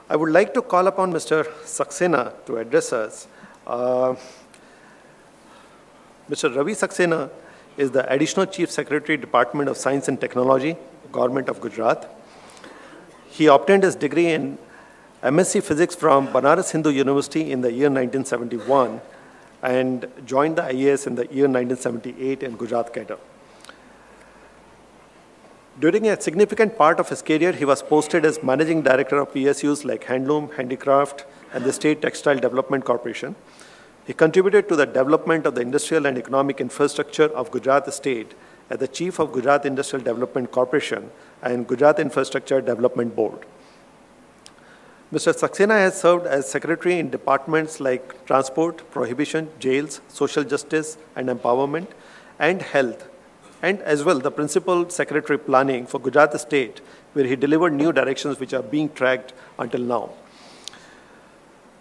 I would like to call upon Mr. Saxena to address us. Mr. Ravi Saxena is the Additional Chief Secretary, Department of Science and Technology, Government of Gujarat. He obtained his degree in MSc Physics from Banaras Hindu University in the year 1971 and joined the IAS in the year 1978 in Gujarat cadre. During a significant part of his career, he was posted as Managing Director of PSUs like Handloom, Handicraft, and the State Textile Development Corporation. He contributed to the development of the industrial and economic infrastructure of Gujarat State as the Chief of Gujarat Industrial Development Corporation and Gujarat Infrastructure Development Board. Mr. Saxena has served as Secretary in departments like Transport, Prohibition, Jails, Social Justice and Empowerment, and Health, and as well the Principal Secretary Planning for Gujarat State, where he delivered new directions which are being tracked until now.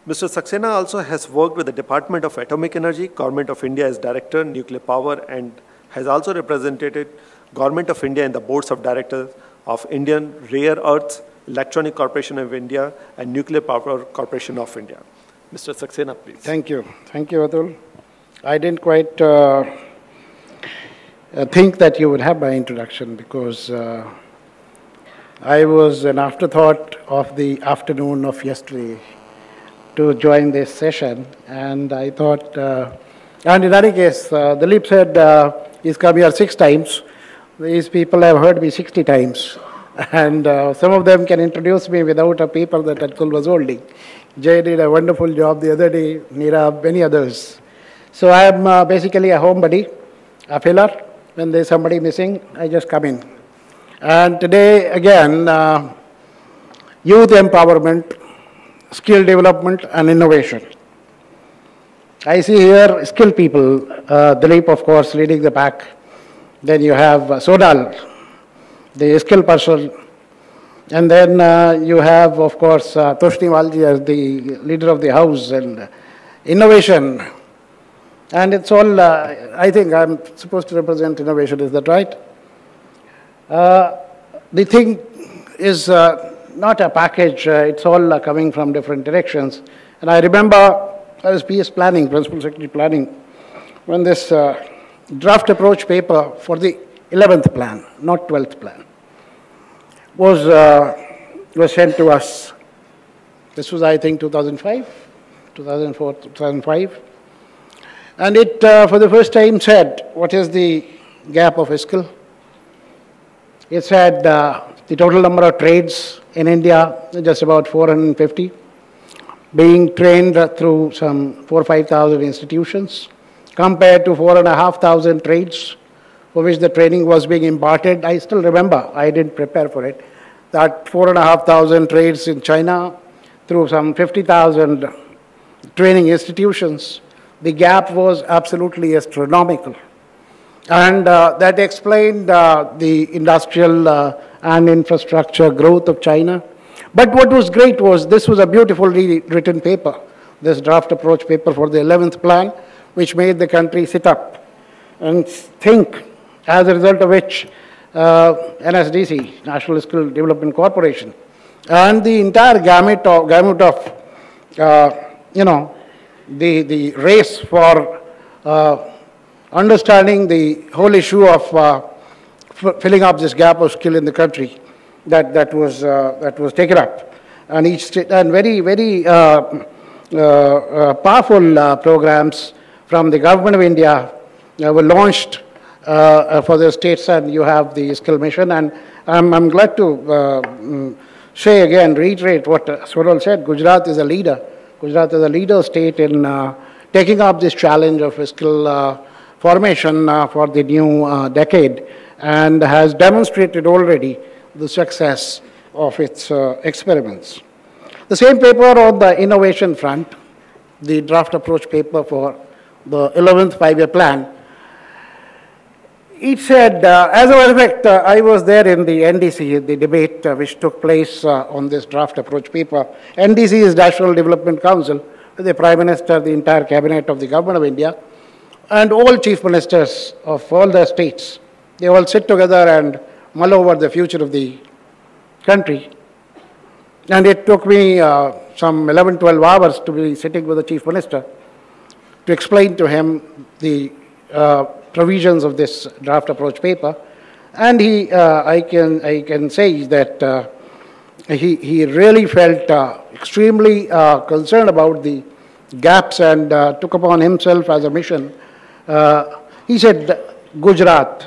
Mr. Saxena also has worked with the Department of Atomic Energy, Government of India as Director, Nuclear Power, and has also represented Government of India in the Boards of Directors of Indian Rare Earths, Electronic Corporation of India, and Nuclear Power Corporation of India. Mr. Saxena, please. Thank you. Thank you, Atul. I didn't quite think that you would have my introduction because I was an afterthought of the afternoon of yesterday to join this session, and I thought, and in any case, Dilip said he's come here 6 times. These people have heard me 60 times, and some of them can introduce me without a paper that Atul was holding. Jay did a wonderful job the other day, Neera, many others. So I am basically a homebody, a filler. When there's somebody missing, I just come in. And today, again, youth empowerment, skill development and innovation. I see here skilled people, Dilip, of course, leading the pack. Then you have Sodal, the skilled person. And then you have, of course, Toshni Walji as the leader of the house and innovation. And it's all, I think I'm supposed to represent innovation, is that right? The thing is not a package, it's all coming from different directions. And I remember I was PS Planning, Principal Secretary Planning, when this draft approach paper for the 11th plan, not 12th plan, was sent to us. This was, I think, 2005, 2004, 2005. And it, for the first time, said, what is the gap of skill? It said the total number of trades in India, just about 450, being trained through some 4,000 or 5,000 institutions, compared to 4,500 trades for which the training was being imparted. I still remember, I didn't prepare for it, that 4,500 trades in China through some 50,000 training institutions. The gap was absolutely astronomical. And that explained the industrial and infrastructure growth of China. But what was great was this was a beautifully written paper, this draft approach paper for the 11th plan, which made the country sit up and think, as a result of which NSDC, National Skill Development Corporation, and the entire gamut of the race for understanding the whole issue of filling up this gap of skill in the country that was taken up, and each state, and very powerful programs from the government of India were launched for the states, and you have the skill mission. And I'm glad to say again, reiterate what Sonal said. Gujarat is a leader. Gujarat is a leader state in taking up this challenge of skill formation for the new decade, and has demonstrated already the success of its experiments. The same paper on the innovation front, the draft approach paper for the 11th 5-year plan, it said, as a matter of fact, I was there in the NDC, the debate which took place on this draft approach paper. NDC is National Development Council, with the Prime Minister, the entire cabinet of the Government of India, and all chief ministers of all the states. They all sit together and mull over the future of the country. And it took me some 11, 12 hours to be sitting with the Chief Minister to explain to him the provisions of this draft approach paper. And I can say that he really felt extremely concerned about the gaps and took upon himself as a mission. He said Gujarat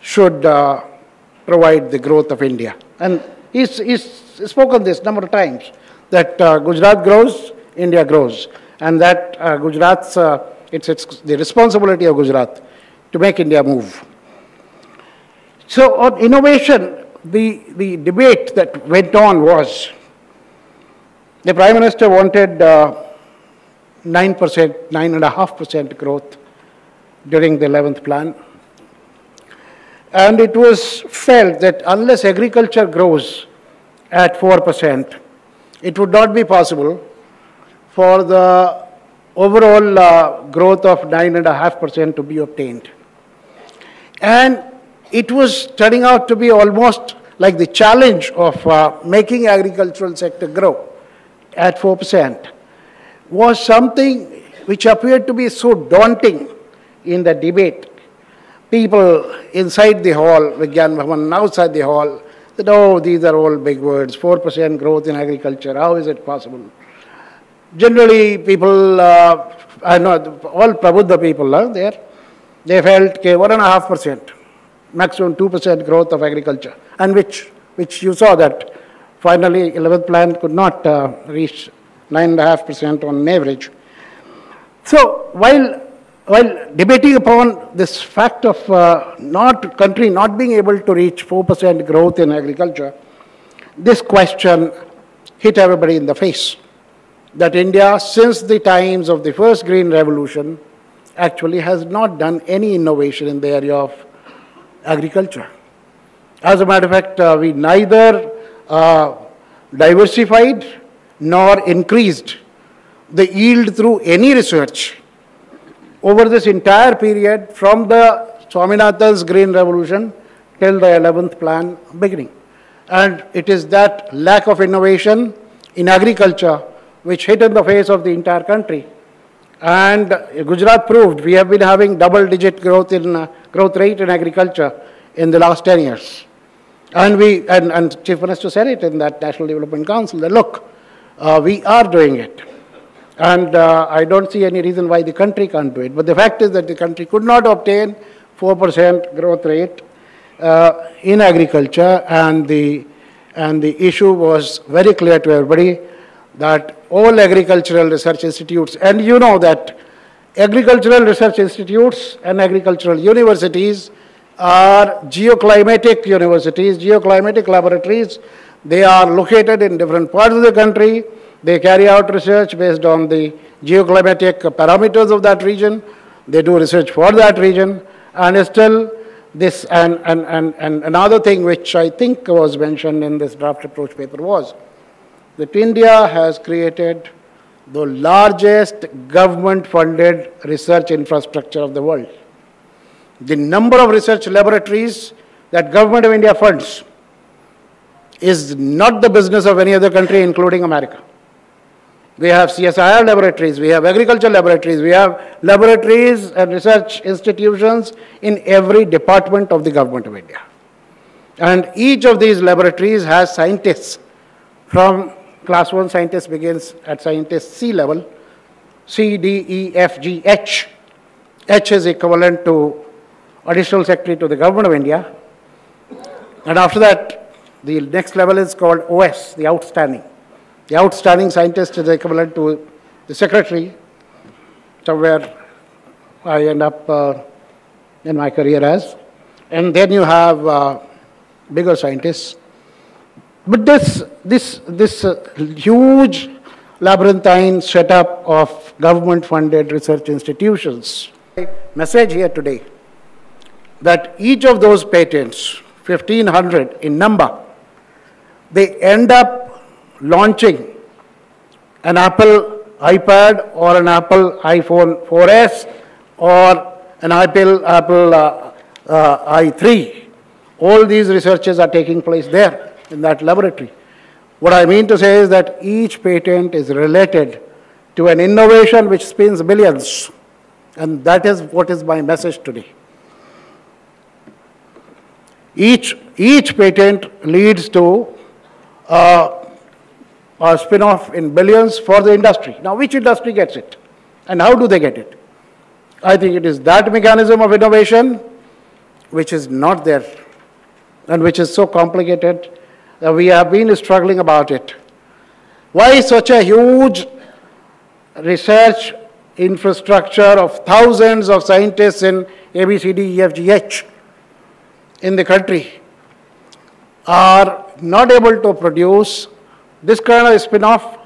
should provide the growth of India. And he's spoken this number of times, that Gujarat grows, India grows. And that Gujarat's, it's the responsibility of Gujarat to make India move. So on innovation, the debate that went on was, the Prime Minister wanted 9%, 9.5% growth during the 11th plan. And it was felt that unless agriculture grows at 4%, it would not be possible for the overall growth of 9.5% to be obtained. And it was turning out to be almost like the challenge of making agricultural sector grow at 4% was something which appeared to be so daunting in the debate. People inside the hall, Vigyan Bhavan, outside the hall, said, oh, these are all big words, 4% growth in agriculture, how is it possible? Generally, people, I know, all Prabuddha people are there, they felt 1.5%, maximum 2% growth of agriculture, and which you saw that finally 11th plan could not reach 9.5% on average. So while debating upon this fact of country not being able to reach 4% growth in agriculture, this question hit everybody in the face, that India, since the times of the first Green Revolution, actually has not done any innovation in the area of agriculture. As a matter of fact, we neither diversified nor increased the yield through any research over this entire period from the Swaminathan's Green Revolution till the 11th plan beginning. And it is that lack of innovation in agriculture which hit in the face of the entire country. And Gujarat proved we have been having double-digit growth rate in agriculture in the last 10 years. And Chief Minister said it in that National Development Council, that look, we are doing it. And I don't see any reason why the country can't do it. But the fact is that the country could not obtain 4% growth rate in agriculture, and the issue was very clear to everybody that all agricultural research institutes, and you know that agricultural research institutes and agricultural universities are geoclimatic universities, geoclimatic laboratories. They are located in different parts of the country. They carry out research based on the geoclimatic parameters of that region. They do research for that region. And still this, and another thing which I think was mentioned in this draft approach paper was that India has created the largest government-funded research infrastructure of the world. The number of research laboratories that Government of India funds is not the business of any other country, including America. We have CSIR laboratories, we have agriculture laboratories, we have laboratories and research institutions in every department of the Government of India. And each of these laboratories has scientists. From class 1 scientist begins at scientist C level, C, D, E, F, G, H. H is equivalent to Additional Secretary to the Government of India. And after that, the next level is called OS, the outstanding. The outstanding scientist is equivalent to the secretary, somewhere I end up in my career as. And then you have bigger scientists. But this huge labyrinthine setup of government-funded research institutions. Message here today that each of those patents, 1,500 in number, they end up launching an Apple iPad or an Apple iPhone 4S or an Apple i3. All these researches are taking place there in that laboratory. What I mean to say is that each patent is related to an innovation which spins billions. And that is what is my message today. Each patent leads to a spin-off in billions for the industry. Now, which industry gets it? And how do they get it? I think it is that mechanism of innovation which is not there and which is so complicated that we have been struggling about it. Why such a huge research infrastructure of thousands of scientists in A, B, C, D, E, F, G, H in the country are not able to produce this kind of spin-off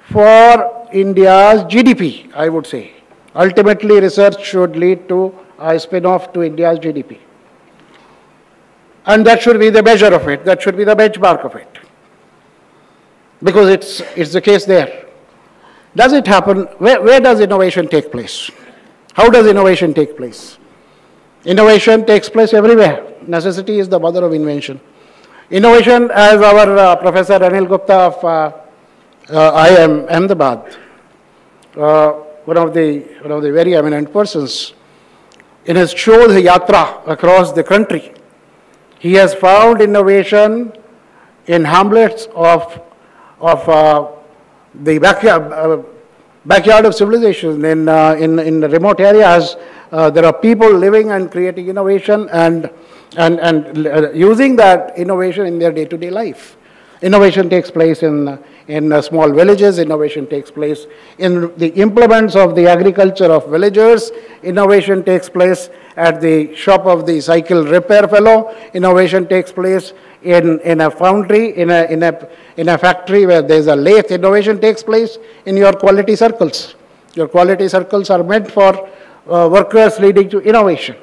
for India's GDP, I would say. Ultimately, research should lead to a spin-off to India's GDP. And that should be the measure of it. That should be the benchmark of it. Because it's the case there. Does it happen? Where does innovation take place? How does innovation take place? Innovation takes place everywhere. Necessity is the mother of invention. Innovation, as our Professor Anil Gupta of IIM Ahmedabad, one of the very eminent persons, in his Shodh Yatra across the country, he has found innovation in hamlets of the backyard of civilization. In remote areas, there are people living and creating innovation and using that innovation in their day-to-day life. Innovation takes place in small villages. Innovation takes place in the implements of the agriculture of villagers. Innovation takes place at the shop of the cycle repair fellow. Innovation takes place in a foundry, in a factory where there is a lathe. Innovation takes place in your quality circles. Your quality circles are meant for workers leading to innovation.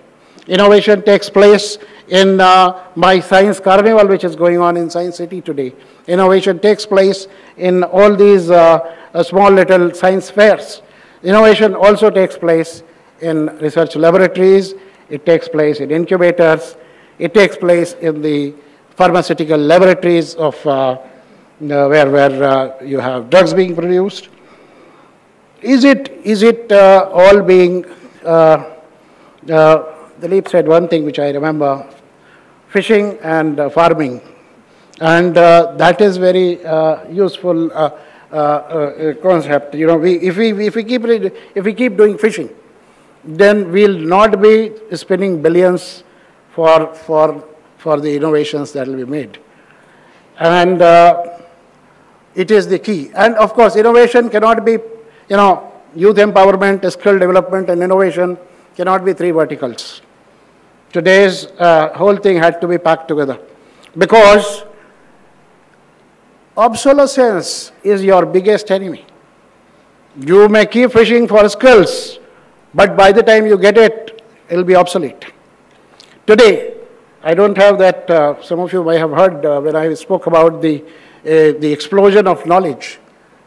Innovation takes place in my science carnival, which is going on in Science City today. Innovation takes place in all these small little science fairs. Innovation also takes place in research laboratories. It takes place in incubators. It takes place in the pharmaceutical laboratories of where you have drugs being produced. Is it all being? Dilip said one thing which I remember: fishing and farming, and that is very useful concept. You know, if we keep doing fishing, then we'll not be spending billions for the innovations that will be made, and it is the key. And of course, innovation cannot be, youth empowerment, skill development, and innovation cannot be three verticals. Today's whole thing had to be packed together, because obsolescence is your biggest enemy. You may keep fishing for skills, but by the time you get it, it will be obsolete. Today, I don't have that, some of you might have heard when I spoke about the explosion of knowledge.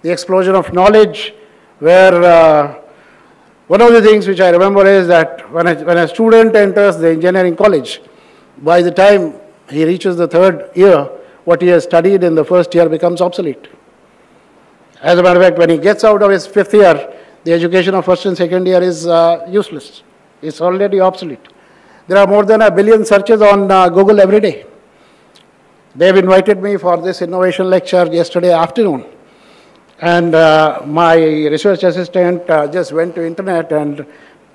The explosion of knowledge, where one of the things which I remember is that when a student enters the engineering college, by the time he reaches the third year, what he has studied in the first year becomes obsolete. As a matter of fact, when he gets out of his fifth year, the education of first and second year is useless. It's already obsolete. There are more than 1 billion searches on Google every day. They've invited me for this innovation lecture yesterday afternoon. And my research assistant just went to internet and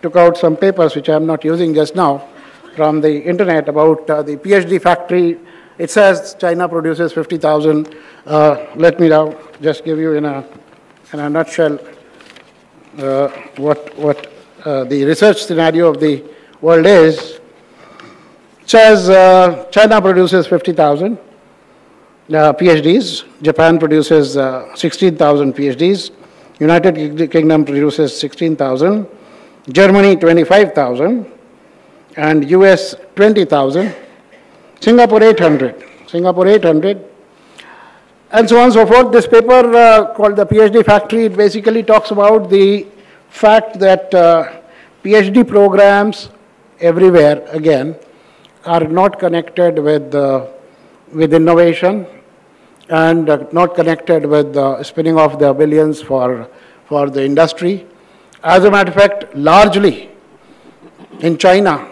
took out some papers, which I'm not using just now, from the internet about the PhD factory. It says China produces 50,000. Let me now just give you in a nutshell what the research scenario of the world is. It says China produces 50,000 PhDs. Japan produces 16,000 PhDs. United Kingdom produces 16,000. Germany 25,000. And US 20,000. Singapore 800. Singapore 800. And so on and so forth. This paper called the PhD Factory, it basically talks about the fact that PhD programs everywhere, again, are not connected with innovation, and not connected with spinning off the billions for the industry. As a matter of fact, largely in China,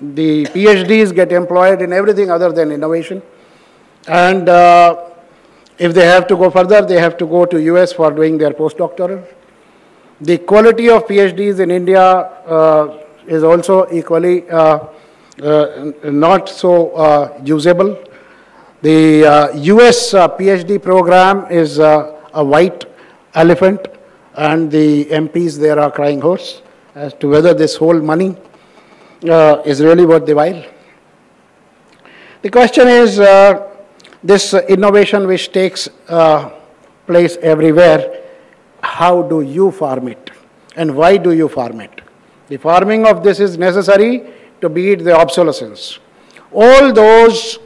the PhDs get employed in everything other than innovation. And if they have to go further, they have to go to US for doing their postdoctoral. The quality of PhDs in India is also equally not so usable. The US PhD program is a white elephant, and the MPs there are crying horse as to whether this whole money is really worth the while. The question is, this innovation which takes place everywhere, how do you farm it? And why do you farm it? The farming of this is necessary to beat the obsolescence. All those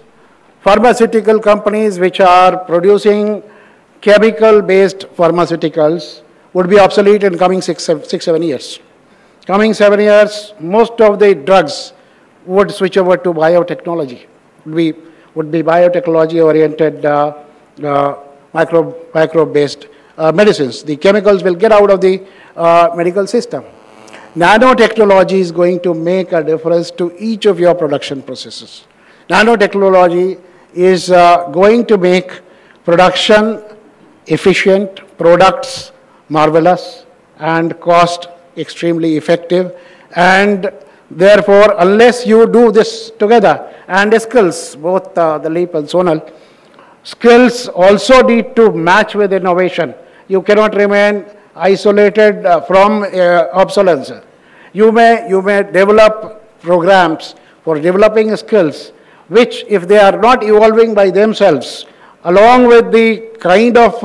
pharmaceutical companies which are producing chemical-based pharmaceuticals would be obsolete in coming 6-7 years. Coming 7 years, most of the drugs would switch over to biotechnology. Would be biotechnology-oriented microbe-based medicines. The chemicals will get out of the medical system. Nanotechnology is going to make a difference to each of your production processes. Nanotechnology is going to make production efficient, products marvelous, and cost extremely effective. And therefore, unless you do this together, and skills, both the leap and zonal, skills also need to match with innovation. You cannot remain isolated from obsolescence. You may develop programs for developing skills, which if they are not evolving by themselves, along with the kind of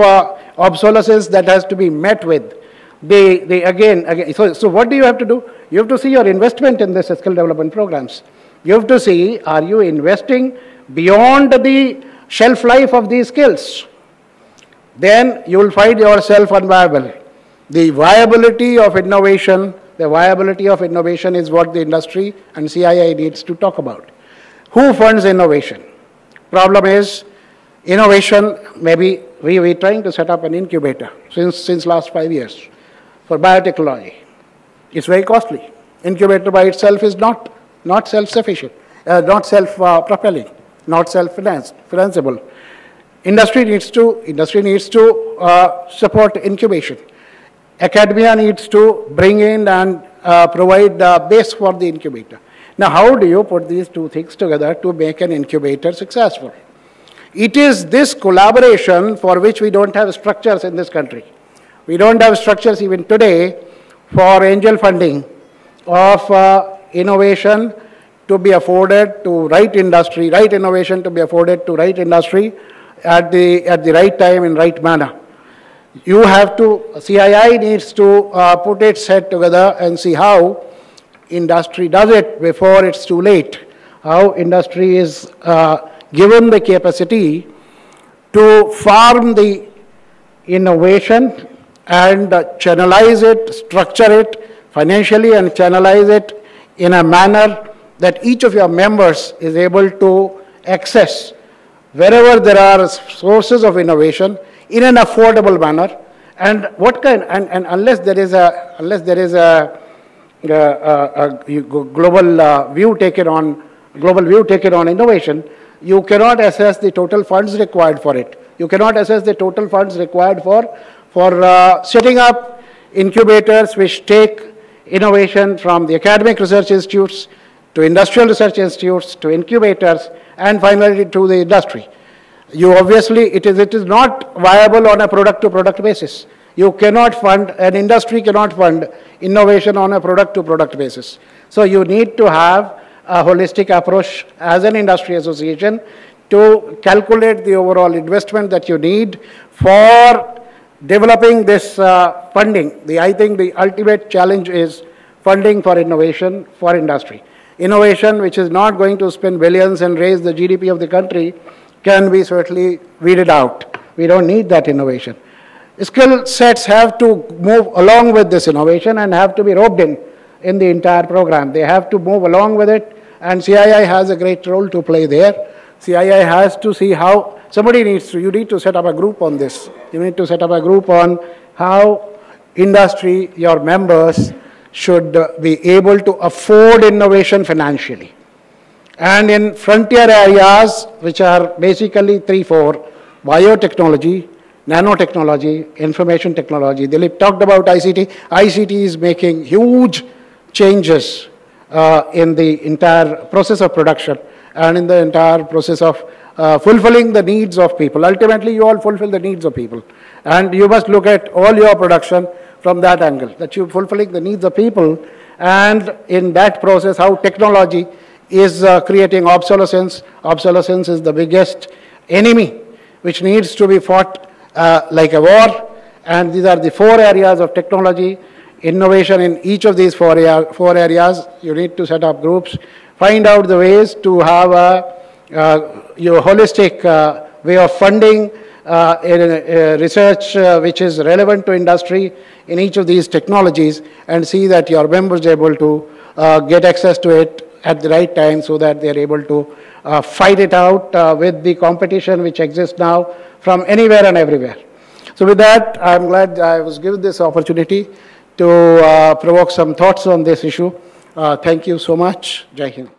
obsolescence that has to be met with, so what do you have to do? You have to see your investment in this skill development programs. You have to see, are you investing beyond the shelf life of these skills? Then you will find yourself unviable. The viability of innovation is what the industry and CII needs to talk about. Who funds innovation? Problem is, innovation, maybe we're trying to set up an incubator since last 5 years for biotechnology. It's very costly. Incubator by itself is not self-sufficient, not self-propelling, not self-financeable. Industry needs to support incubation. Academia needs to bring in and provide the base for the incubator. Now, how do you put these two things together to make an incubator successful? It is this collaboration for which we don't have structures in this country. We don't have structures even today for angel funding of innovation to be afforded to right industry, right innovation to be afforded to right industry at the right time in right manner. You have to, CII needs to put its head together and see how industry does it before it's too late. How industry is given the capacity to farm the innovation and channelize it, structure it financially and channelize it in a manner that each of your members is able to access wherever there are sources of innovation in an affordable manner. And what kind, and unless there is a global view taken on innovation, you cannot assess the total funds required for it. You cannot assess the total funds required for setting up incubators which take innovation from the academic research institutes to industrial research institutes to incubators and finally to the industry. You obviously, it is not viable on a product-to-product basis. You cannot fund, an industry cannot fund innovation on a product-to-product basis. So you need to have a holistic approach as an industry association to calculate the overall investment that you need for developing this funding. I think the ultimate challenge is funding for innovation for industry. Innovation which is not going to spend billions and raise the GDP of the country can be certainly weeded out. We don't need that innovation. Skill sets have to move along with this innovation and have to be roped in the entire program. They have to move along with it, and CII has a great role to play there. CII has to see how you need to set up a group on this. You need to set up a group on how industry, your members, should be able to afford innovation financially. And in frontier areas, which are basically 3-4, biotechnology, nanotechnology, information technology. Dilip talked about ICT. ICT is making huge changes in the entire process of production and in the entire process of fulfilling the needs of people. Ultimately, you all fulfill the needs of people. And you must look at all your production from that angle, that you're fulfilling the needs of people, and in that process, how technology is creating obsolescence. Obsolescence is the biggest enemy which needs to be fought like a war, and these are the 4 areas of technology. Innovation in each of these 4 areas, you need to set up groups, find out the ways to have your holistic way of funding research which is relevant to industry in each of these technologies, and see that your members are able to get access to it at the right time, so that they are able to fight it out with the competition which exists now from anywhere and everywhere. So with that, I'm glad I was given this opportunity to provoke some thoughts on this issue. Thank you so much. Jai Hind.